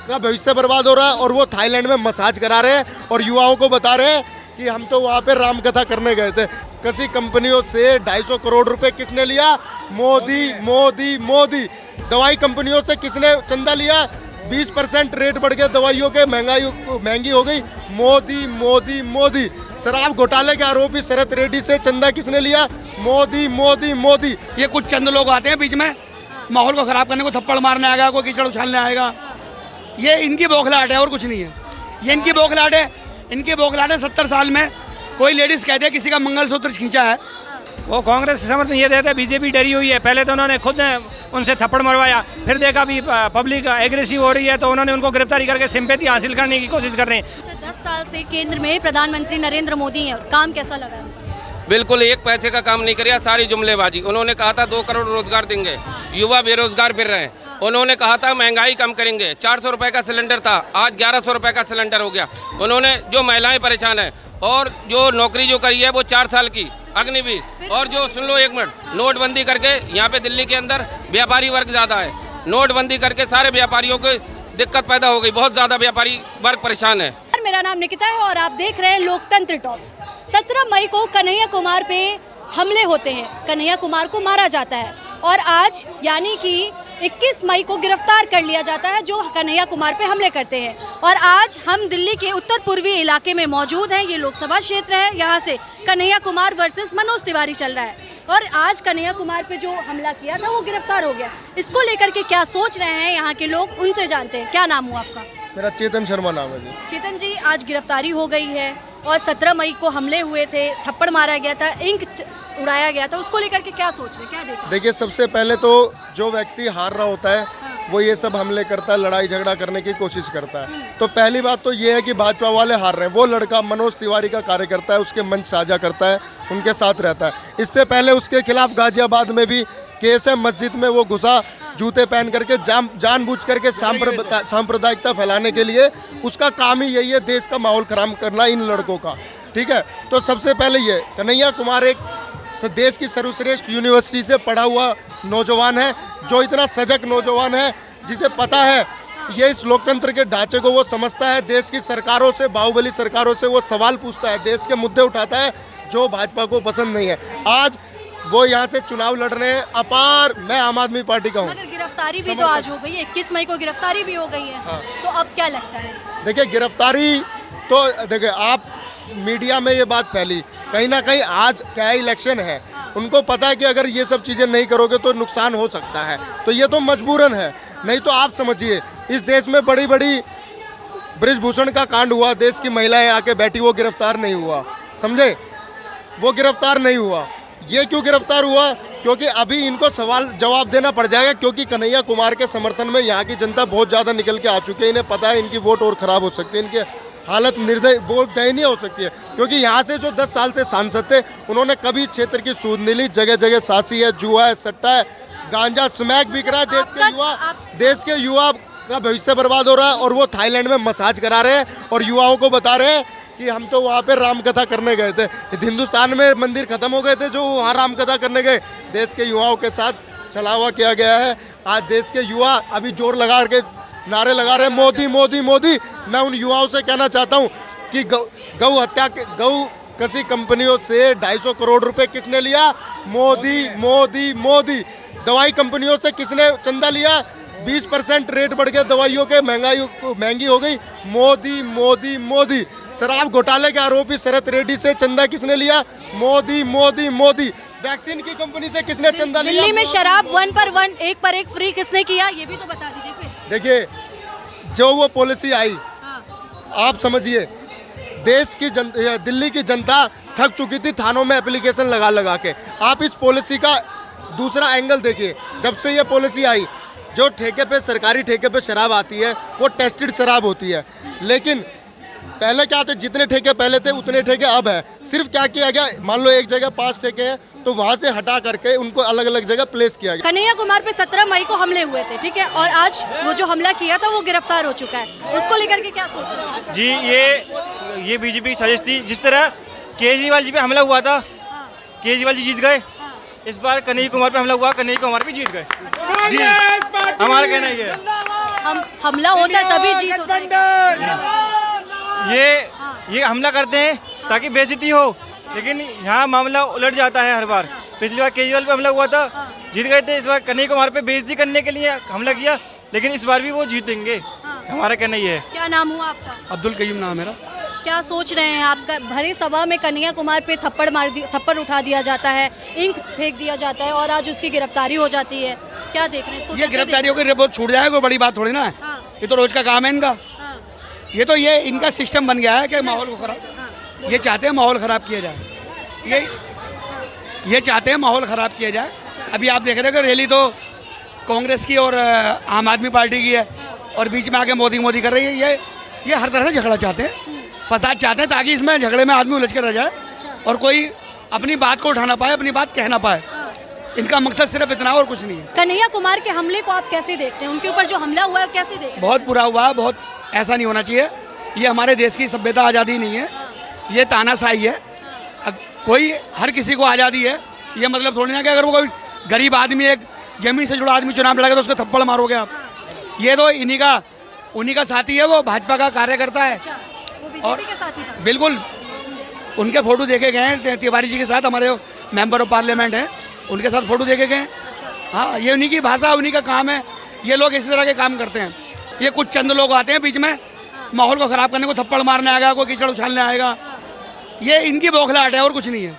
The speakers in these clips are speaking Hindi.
का भविष्य बर्बाद हो रहा है और वो थाईलैंड में मसाज करा रहे हैं और युवाओं को बता रहे हैं कि हम तो वहाँ पे रामकथा करने गए थे। किसी कंपनियों से 250 करोड़ रुपए किसने लिया? मोदी मोदी मोदी। दवाई कंपनियों से किसने चंदा लिया? 20% रेट बढ़ गए दवाइयों के, महंगी हो गई। मोदी मोदी मोदी। शराब घोटाले के आरोपी शरत रेड्डी से चंदा किसने लिया? मोदी मोदी मोदी। ये कुछ चंद लोग आते हैं बीच में माहौल को खराब करने को, थप्पड़ मारने आएगा, कोई कीचड़ उछालने आएगा। ये इनकी बौखलाहट है और कुछ नहीं है। ये इनकी बौखलाहट है। इनकी बौखलाहट है। 70 साल में कोई लेडीज कहते हैं किसी का मंगलसूत्र खींचा है, वो कांग्रेस से समर्थन ये देते हैं। बीजेपी डरी हुई है। पहले तो उन्होंने खुद उनसे थप्पड़ मरवाया, फिर देखा भी पब्लिक एग्रेसिव हो रही है तो उन्होंने उनको गिरफ्तारी करके सिंपैथी हासिल करने की कोशिश कर रहे हैं। 10 साल से केंद्र में प्रधानमंत्री नरेंद्र मोदी हैं, काम कैसा लगा? बिल्कुल एक पैसे का काम नहीं किया, सारी जुमलेबाजी। उन्होंने कहा था 2 करोड़ रोजगार देंगे, युवा बेरोजगार फिर रहे हैं। उन्होंने कहा था महंगाई कम करेंगे, 400 रुपए का सिलेंडर था, आज 1100 रुपए का सिलेंडर हो गया। उन्होंने जो महिलाएं परेशान है और जो नौकरी जो करी है वो 4 साल की अग्निवीर, और जो सुन लो एक मिनट, नोटबंदी करके यहाँ पे दिल्ली के अंदर व्यापारी वर्ग ज़्यादा है, नोटबंदी करके सारे व्यापारियों को दिक्कत पैदा हो गई, बहुत ज़्यादा व्यापारी वर्ग परेशान है। मेरा नाम निकिता है और आप देख रहे हैं लोकतंत्र टॉक्स। 17 मई को कन्हैया कुमार पे हमले होते हैं, कन्हैया कुमार को मारा जाता है और आज यानी कि 21 मई को गिरफ्तार कर लिया जाता है जो कन्हैया कुमार पे हमले करते हैं। और आज हम दिल्ली के उत्तर पूर्वी इलाके में मौजूद हैं। ये लोकसभा क्षेत्र है, यहाँ से कन्हैया कुमार वर्सेस मनोज तिवारी चल रहा है और आज कन्हैया कुमार पे जो हमला किया था वो गिरफ्तार हो गया। इसको लेकर के क्या सोच रहे हैं यहाँ के लोग, उनसे जानते हैं। क्या नाम हुआ आपका? मेरा चेतन शर्मा नाम है जी। चेतन जी, आज गिरफ्तारी हो गई है और 17 मई को हमले हुए थे, थप्पड़ मारा गया था, इंक उड़ाया गया था, उसको लेकर के क्या सोच रहे हैं, क्या देखा? देखिए, सबसे पहले तो जो व्यक्ति हार रहा होता है वो ये सब हमले करता है, लड़ाई झगड़ा करने की कोशिश करता है। तो पहली बात तो ये है कि भाजपा वाले हार रहे हैं। वो लड़का मनोज तिवारी का कार्यकर्ता है, उसके मंच साझा करता है, उनके साथ रहता है। इससे पहले उसके खिलाफ गाजियाबाद में भी केस है, मस्जिद में वो घुसा जूते पहन करके जानबूझ करके सांप्रदायिकता फैलाने के लिए। उसका काम ही यही है, देश का माहौल खराब करना इन लड़कों का। ठीक है, तो सबसे पहले ये कन्हैया कुमार एक देश की सर्वश्रेष्ठ यूनिवर्सिटी से पढ़ा हुआ नौजवान है, जो इतना सजग नौजवान है जिसे पता है ये इस लोकतंत्र के ढांचे को वो समझता है। देश की सरकारों से, बाहुबली सरकारों से वो सवाल पूछता है, देश के मुद्दे उठाता है जो भाजपा को पसंद नहीं है। आज वो यहाँ से चुनाव लड़ रहे हैं। अपार, मैं आम आदमी पार्टी का हूँ। मगर गिरफ्तारी भी तो आज हो गई है, 21 मई को गिरफ्तारी भी हो गई है। हाँ। तो अब क्या लगता है? देखिए, गिरफ्तारी तो देखिए, आप मीडिया में ये बात फैली, कहीं ना कहीं आज क्या इलेक्शन है, उनको पता है कि अगर ये सब चीज़ें नहीं करोगे तो नुकसान हो सकता है, तो ये तो मजबूरन है। नहीं तो आप समझिए, इस देश में बड़ी बड़ी बृजभूषण का कांड हुआ, देश की महिलाएं आके बैठी, वो गिरफ्तार नहीं हुआ, समझे? वो गिरफ्तार नहीं हुआ। ये क्यों गिरफ्तार हुआ? क्योंकि अभी इनको सवाल जवाब देना पड़ जाएगा, क्योंकि कन्हैया कुमार के समर्थन में यहाँ की जनता बहुत ज़्यादा निकल के आ चुकी है। इन्हें पता है इनकी वोट और ख़राब हो सकती है, इनके हालत बहुत दयनीय हो सकती है। क्योंकि यहाँ से जो 10 साल से सांसद थे, उन्होंने कभी क्षेत्र की सूद नहीं ली। जगह जगह सासी है, जुआ है, सट्टा है, गांजा, स्मैक बिक रहा है। देश के युवा का भविष्य बर्बाद हो रहा है और वो थाईलैंड में मसाज करा रहे हैं और युवाओं को बता रहे हैं कि हम तो वहाँ पे रामकथा करने गए थे। हिंदुस्तान में मंदिर खत्म हो गए थे जो वहाँ रामकथा करने गए। देश के युवाओं के साथ छलावा किया गया है। आज देश के युवा अभी जोर लगा के नारे लगा रहे हैं, मोदी मोदी मोदी। मैं उन युवाओं से कहना चाहता हूँ कि गौ कसी कंपनियों से 250 करोड़ रुपए किसने लिया? मोदी मोदी मोदी। दवाई कंपनियों से किसने चंदा लिया? 20% रेट बढ़ गए दवाइयों के, महंगी हो गई। मोदी मोदी मोदी। शराब घोटाले के आरोपी शरत रेड्डी से चंदा किसने लिया? मोदी मोदी मोदी। वैक्सीन की कंपनी से किसने चंदा लिया? दिल्ली में शराब 1 पर 1, 1 पर 1 फ्री किसने किया? ये भी तो बता दीजिए फिर। देखिए, जो वो पॉलिसी आई, आप समझिए, देश की दिल्ली की जनता थक चुकी थी थानों में एप्लीकेशन लगा लगा के। आप इस पॉलिसी का दूसरा एंगल देखिए। जब से ये पॉलिसी आई, जो ठेके पे, सरकारी ठेके पे शराब आती है वो टेस्टेड शराब होती है। लेकिन पहले क्या थे, जितने ठेके पहले थे उतने ठेके अब है। सिर्फ क्या किया गया, मान लो एक जगह 5 ठेके हैं तो वहाँ से हटा करके उनको अलग अलग जगह प्लेस किया गया। कन्हैया कुमार पे 17 मई को हमले हुए थे, ठीक है, और आज वो जो हमला किया था वो गिरफ्तार हो चुका है। उसको लेकर के क्या सोच रहे हैं? जी, ये बीजेपी की साजिश थी। जिस तरह केजरीवाल जी पे हमला हुआ था, केजरीवाल जी जीत गए, इस बार कन्हैया कुमार पे हमला हुआ, कन्हैया कुमार भी जीत गए। जी, हमारा कहना ये है। हम हमला होता है तभी जीत होता है। ये हमला करते हैं ताकि बेइज्जती हो, लेकिन यहाँ मामला उलट जाता है हर बार। पिछली बार केजरीवाल पे हमला हुआ था, जीत गए थे। इस बार कन्हैया कुमार पे बेइज्जती करने के लिए हमला किया, लेकिन इस बार भी वो जीतेंगे, हमारा कहना ये है। क्या नाम हुआ आपका? अब्दुल कयूम नाम है मेरा। क्या सोच रहे हैं आपका? भरी सभा में कन्हैया कुमार पे थप्पड़ उठा दिया जाता है, इंक फेंक दिया जाता है और आज उसकी गिरफ्तारी हो जाती है। क्या देख रहे हैं इसको? ये कैसे गिरफ्तारी होकर रिपोर्ट छूट जाएगा, कोई बड़ी बात थोड़ी ना है। हाँ। ये तो रोज का काम है इनका। हाँ, ये तो ये इनका सिस्टम बन गया है कि माहौल को खराब, ये चाहते हैं माहौल खराब किया जाए, ये चाहते हैं माहौल खराब किया जाए। अभी आप देख रहे हो कि रैली तो कांग्रेस की और आम आदमी पार्टी की है, और बीच में आके मोदी मोदी कर रही है। ये हर तरह से झगड़ा चाहते हैं, फसाद चाहते हैं, ताकि इसमें झगड़े में आदमी उलझ कर रह जाए और कोई अपनी बात को उठाना पाए, अपनी बात कहना पाए। इनका मकसद सिर्फ इतना और कुछ नहीं है। कन्हैया कुमार के हमले को आप कैसे देखते हैं? उनके ऊपर जो हमला हुआ है कैसे देखते हैं? बहुत बुरा हुआ है, बहुत ऐसा नहीं होना चाहिए। ये हमारे देश की सभ्यता आज़ादी नहीं है, ये तानाशाही है। कोई हर किसी को आज़ादी है, ये मतलब थोड़ी ना कि अगर वो कोई गरीब आदमी, एक जमीन से जुड़ा आदमी चुनाव लड़ेगा तो उसको थप्पड़ मारोगे आप। ये तो उन्हीं का साथी है, वो भाजपा का कार्यकर्ता है। वो बीजेपी के साथ ही था। बिल्कुल, उनके फोटो देखे गए हैं तिवारी जी के साथ, हमारे मेंबर ऑफ पार्लियामेंट हैं, उनके साथ फोटो देखे गए हैं। हाँ, ये उन्हीं की भाषा, उन्हीं का काम है। ये लोग इसी तरह के काम करते हैं। ये कुछ चंद लोग आते हैं बीच में माहौल को ख़राब करने को, थप्पड़ मारने आएगा, कोई कीचड़ उछालने आएगा। ये इनकी बौखलाहट है और कुछ नहीं है।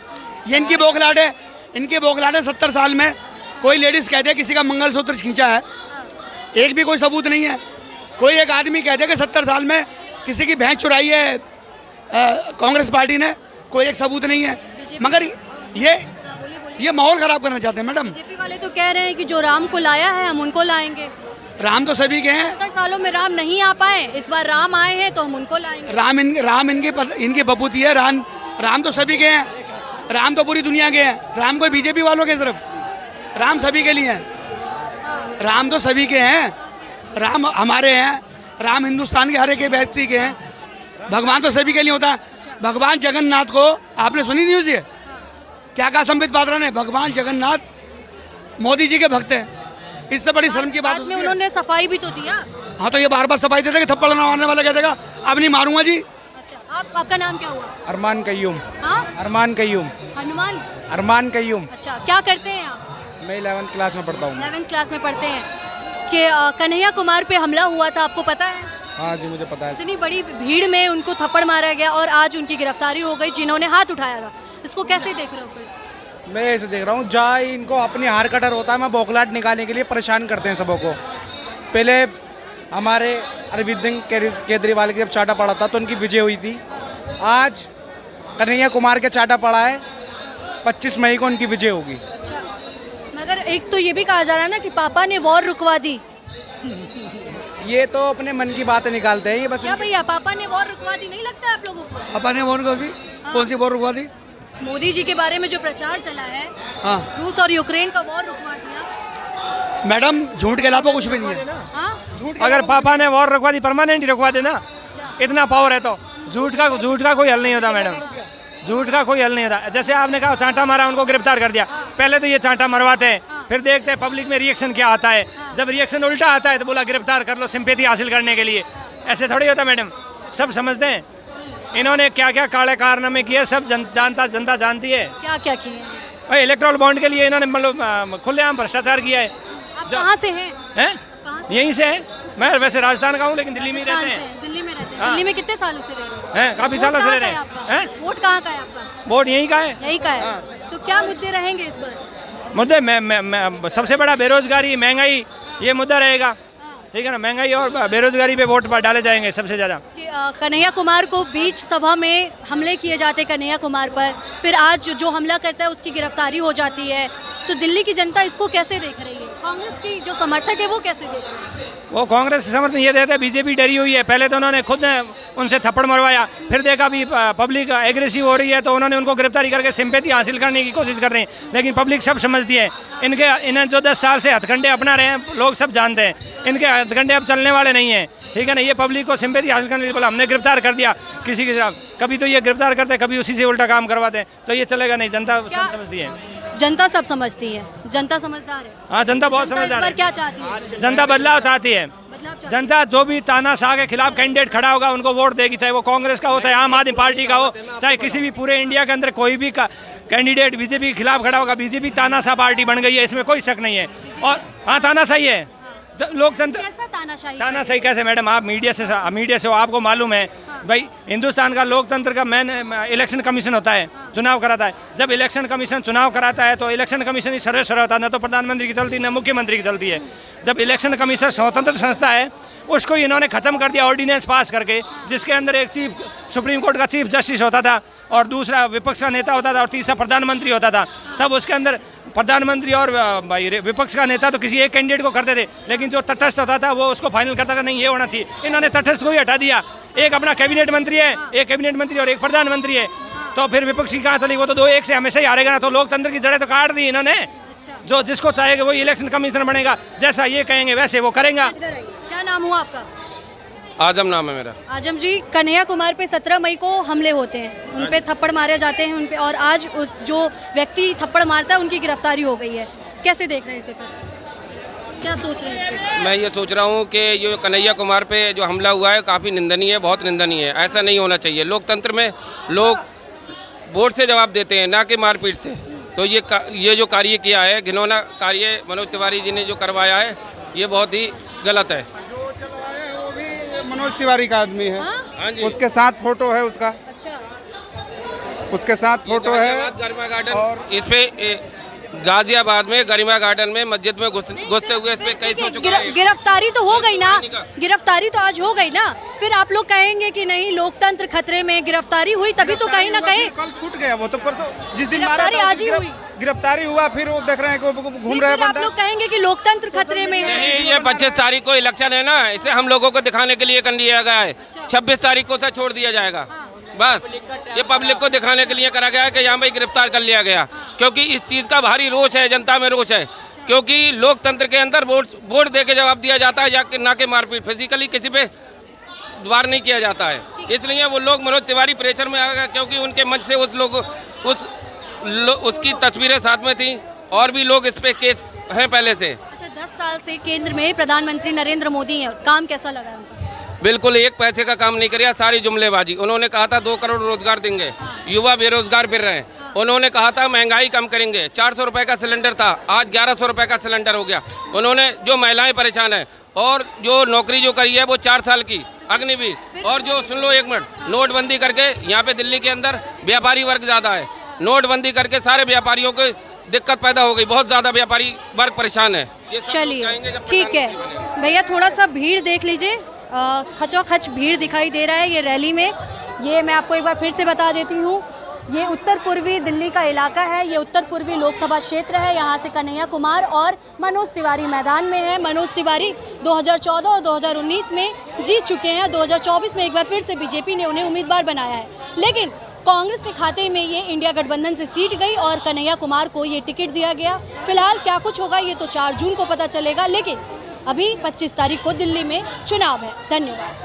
ये इनकी बौखलाहट है, इनकी बौखलाहट है। 70 साल में कोई लेडीज़ कहते हैं किसी का मंगलसूत्र खींचा है, एक भी कोई सबूत नहीं है। कोई एक आदमी कहते हैं कि 70 साल में किसी की भैंस चुराई है कांग्रेस पार्टी ने, कोई एक सबूत नहीं है। मगर ये माहौल ख़राब करना चाहते हैं मैडम। बीजेपी वाले तो कह रहे हैं कि जो राम को लाया है हम उनको लाएंगे। राम तो सभी के हैं। 70 सालों में राम नहीं आ पाए, इस बार राम आए हैं तो हम उनको लाएंगे। राम इनकी बपूती है। राम तो सभी के हैं, राम तो पूरी दुनिया के हैं। राम कोई बीजेपी वालों के सिर्फ, राम सभी के लिए हैं। राम तो सभी के हैं, राम हमारे हैं, राम हिंदुस्तान के हर एक व्यक्ति के हैं। भगवान तो सभी के लिए होता है। भगवान जगन्नाथ को आपने सुनी न्यूज़? ये क्या कहा संबित पात्रा ने? भगवान जगन्नाथ मोदी जी के भक्त हैं। इससे बड़ी शर्म की बात में उन्होंने सफाई भी तो दिया। हाँ, तो ये बार बार सफाई देते कि थप्पड़ ना मारने वाला कह देगा अब नहीं मारूंगा जी। अच्छा, आपका नाम क्या हुआ? अरमान कयूम। हाँ, अरमान कयूम। हनुमान। अरमान कयूम। अच्छा, क्या करते हैं आप? मैं 11th क्लास में पढ़ता हूँ। 11th क्लास में पढ़ते हैं। कि कन्हैया कुमार पे हमला हुआ था, आपको पता है? हाँ जी, मुझे पता है। इतनी बड़ी भीड़ में उनको थप्पड़ मारा गया और आज उनकी गिरफ्तारी हो गई जिन्होंने हाथ उठाया था। इसको कैसे देख रहे हो फिर? मैं ऐसे देख रहा हूँ, जहाँ इनको अपनी हार कटर होता है, मैं बौखलाहट निकालने के लिए परेशान करते हैं सबों को। पहले हमारे अरविंद केजरीवाल की जब चाटा पड़ा था तो उनकी विजय हुई थी। आज कन्हैया कुमार के चाटा पड़ा है, 25 मई को उनकी विजय होगी। अच्छा, मगर एक तो ये भी कहा जा रहा है ना कि पापा ने वॉर रुकवा दी। ये तो अपने मन की बातें निकालते हैं ये बस। क्या भैया, पापा ने वॉर रुकवा दी, नहीं लगता है आप लोगों को? पापा ने वॉर रुकवा दी? कौन सी वॉर रुकवा दी? मोदी जी के बारे में जो प्रचार चला है, हाँ, रूस और यूक्रेन का वॉर रुकवा दिया। मैडम झूठ के अलावा कुछ भी नहीं है। हाँ? अगर पापा ने वॉर रुकवा दी, परमानेंट ही रुकवा देना। इतना पावर है तो झूठ का कोई हल नहीं होता मैडम। झूठ का कोई हल नहीं होता। जैसे आपने कहा चांटा मारा, उनको गिरफ्तार कर दिया। पहले तो ये चांटा मरवाते हैं, फिर देखते हैं पब्लिक में रिएक्शन क्या आता है। जब रिएक्शन उल्टा आता है तो बोला गिरफ्तार कर लो सिंपैथी हासिल करने के लिए। ऐसे थोड़ी होता मैडम, सब समझते हैं। इन्होंने क्या क्या काले कारनामे किए सब जनता जानती है। क्या क्या किए? भाई इलेक्ट्रल बॉन्ड के लिए इन्होंने मतलब खुलेआम भ्रष्टाचार किया है। आप कहाँ से हैं? यहीं से है। मैं वैसे राजस्थान का हूँ लेकिन दिल्ली में रहते हैं। दिल्ली में रहते हैं। हाँ। दिल्ली में कितने सालों से रह रहे हैं? काफी सालों से रह रहे हैं। वोट कहाँ का है आपका? वोट यहीं का है। यहीं का है। तो क्या मुद्दे रहेंगे इस बार? मुद्दे सबसे बड़ा बेरोजगारी, महंगाई, ये मुद्दा रहेगा। ठीक है ना, महंगाई और बेरोजगारी पे वोट डाले जाएंगे सबसे ज़्यादा। कन्हैया कुमार को बीच सभा में हमले किए जाते कन्हैया कुमार पर, फिर आज जो हमला करता है उसकी गिरफ्तारी हो जाती है, तो दिल्ली की जनता इसको कैसे देख रही है? कांग्रेस की जो समर्थक है वो कैसे देख रहे हैं? वो कांग्रेस समर्थन ये देते हैं, बीजेपी डरी हुई है। पहले तो उन्होंने खुद उनसे थप्पड़ मरवाया, फिर देखा भी पब्लिक एग्रेसिव हो रही है तो उन्होंने उनको गिरफ्तारी करके सिंपैथी हासिल करने की कोशिश कर रहे हैं। लेकिन पब्लिक सब समझती है। इन्हें जो 10 साल से हथकंडे अपना रहे हैं लोग सब जानते हैं, इनके हथकंडे अब चलने वाले नहीं हैं। ठीक है ना, ये पब्लिक को सिंपैथी हासिल करने के लिए बोला हमने गिरफ्तार कर दिया किसी के साथ। कभी तो ये गिरफ्तार करते, कभी उसी से उल्टा काम करवाते हैं, तो ये चलेगा नहीं। जनता सब समझती है। जनता सब समझती है, जनता समझदार है। हाँ, जनता बहुत जनता इस समझदार बार है। क्या चाहती है? जनता बदलाव चाहती है। बदलाव चाहती है। जनता जो भी तानाशाह के खिलाफ कैंडिडेट खड़ा होगा उनको वोट देगी, चाहे वो कांग्रेस का हो, चाहे आम आदमी पार्टी का हो, चाहे किसी भी पूरे इंडिया के अंदर कोई भी कैंडिडेट बीजेपी के खिलाफ खड़ा होगा। बीजेपी तानाशाह पार्टी बन गई है, इसमें कोई शक नहीं है। और हाँ, तानाशाही है लोकतंत्र। कैसा तानाशाही? तानाशाही कैसे मैडम? आप मीडिया से हो, आपको मालूम है भाई, हिंदुस्तान का लोकतंत्र का मेन इलेक्शन कमीशन होता है, चुनाव कराता है। जब इलेक्शन कमीशन चुनाव कराता है तो इलेक्शन कमीशन ही सर्वश्रेष्ठ होता है, न तो प्रधानमंत्री की चलती न मुख्यमंत्री की चलती है। जब इलेक्शन कमीशन स्वतंत्र संस्था है, उसको इन्होंने ख़त्म कर दिया ऑर्डिनेंस पास करके, जिसके अंदर एक सुप्रीम कोर्ट का चीफ जस्टिस होता था और दूसरा विपक्ष का नेता होता था और तीसरा प्रधानमंत्री होता था। तब उसके अंदर प्रधानमंत्री और विपक्ष का नेता तो किसी एक कैंडिडेट को करते थे, लेकिन जो तटस्थ होता था वो उसको फाइनल करता था, नहीं ये होना चाहिए। इन्होंने तटस्थ को ही हटा दिया। एक अपना कैबिनेट मंत्री है, एक कैबिनेट मंत्री और एक प्रधानमंत्री है, तो फिर विपक्ष की कहाँ चली? वो तो दो एक से हमेशा ही हारेगा ना। तो लोकतंत्र की जड़ें तो काट दी इन्होंने। जो जिसको चाहेगा वही इलेक्शन कमिश्नर बनेगा, जैसा ये कहेंगे वैसे वो करेगा। क्या नाम हुआ आपका? आजम नाम है मेरा। आजम जी, कन्हैया कुमार पे 17 मई को हमले होते हैं, उन पे थप्पड़ मारे जाते हैं उन पे, और आज उस जो व्यक्ति थप्पड़ मारता है उनकी गिरफ्तारी हो गई है। कैसे देख रहे हैं इसे पर? क्या सोच रहे हैं इस पे? मैं ये सोच रहा हूँ कि ये कन्हैया कुमार पे जो हमला हुआ है काफ़ी निंदनीय है, बहुत निंदनीय है। ऐसा नहीं होना चाहिए। लोकतंत्र में लोग वोट से जवाब देते हैं, ना कि मारपीट से। तो ये जो कार्य किया है, घिनौना कार्य मनोज तिवारी जी ने जो करवाया है, ये बहुत ही गलत है। मनोज तिवारी का आदमी है। हाँ जी। उसके साथ फोटो है उसका। अच्छा, उसके साथ फोटो है। गरिमा गार्डन इस पे गाजियाबाद में गरिमा गार्डन में मस्जिद में घुसते हुए इस पे केस हो चुका है। गिरफ्तारी तो हो गई ना, गिरफ्तारी तो आज हो गई ना। फिर आप लोग कहेंगे कि नहीं लोकतंत्र खतरे में, गिरफ्तारी हुई तभी तो कहीं ना कहीं। कल छूट गया वो तो, परसों जिस दिन मारा गिरफ्तारी था, आज ही हुई। गिरफ्तारी हुआ, फिर वो देख रहे हैं कि वो घूम रहा है फिर आप बंदा। लोग कहेंगे कि लोकतंत्र खतरे में है। नहीं, ये 25 तारीख को इलेक्शन है ना, इसे हम लोगों को दिखाने के लिए कर लिया गया है। 26 तारीख को से छोड़ दिया जाएगा। बस ये पब्लिक को दिखाने के लिए करा गया है कि यहाँ पे गिरफ्तार कर लिया गया, क्योंकि इस चीज़ का भारी रोष है, जनता में रोष है। क्योंकि लोकतंत्र के अंदर वोट दे के जवाब दिया जाता है, या ना कि मारपीट, फिजिकली किसी पे द्वार नहीं किया जाता है। इसलिए वो लोग मनोज तिवारी प्रेशर में आ गए, क्योंकि उनके मंच से उसकी तस्वीरें साथ में थी, और भी लोग इस पे केस हैं पहले से। अच्छा, 10 साल से केंद्र में प्रधानमंत्री नरेंद्र मोदी हैं, काम कैसा लगा है उनको? बिल्कुल एक पैसे का काम नहीं किया, सारी जुमलेबाजी। उन्होंने कहा था 2 करोड़ रोजगार देंगे, युवा बेरोजगार फिर रहे हैं। उन्होंने कहा था महंगाई कम करेंगे, 400 रुपये का सिलेंडर था, आज 1100 रुपये का सिलेंडर हो गया। उन्होंने जो महिलाएं परेशान हैं, और जो नौकरी जो करी है वो 4 साल की अग्निवीर, और जो सुन लो 1 मिनट, नोटबंदी करके यहाँ पे दिल्ली के अंदर व्यापारी वर्ग ज़्यादा है, नोटबंदी करके सारे व्यापारियों को दिक्कत पैदा हो गई, बहुत ज़्यादा व्यापारी वर्ग परेशान है। चलिए ठीक है भैया, थोड़ा सा भीड़ देख लीजिए, खचोखच भीड़ दिखाई दे रहा है ये रैली में। ये मैं आपको एक बार फिर से बता देती हूँ, ये उत्तर पूर्वी दिल्ली का इलाका है, ये उत्तर पूर्वी लोकसभा क्षेत्र है। यहाँ से कन्हैया कुमार और मनोज तिवारी मैदान में है। मनोज तिवारी 2014 और 2019 में जीत चुके हैं, 2024 में एक बार फिर से बीजेपी ने उन्हें उम्मीदवार बनाया है, लेकिन कांग्रेस के खाते में ये इंडिया गठबंधन से सीट गई और कन्हैया कुमार को ये टिकट दिया गया। फिलहाल क्या कुछ होगा ये तो 4 जून को पता चलेगा, लेकिन अभी 25 तारीख को दिल्ली में चुनाव है। धन्यवाद।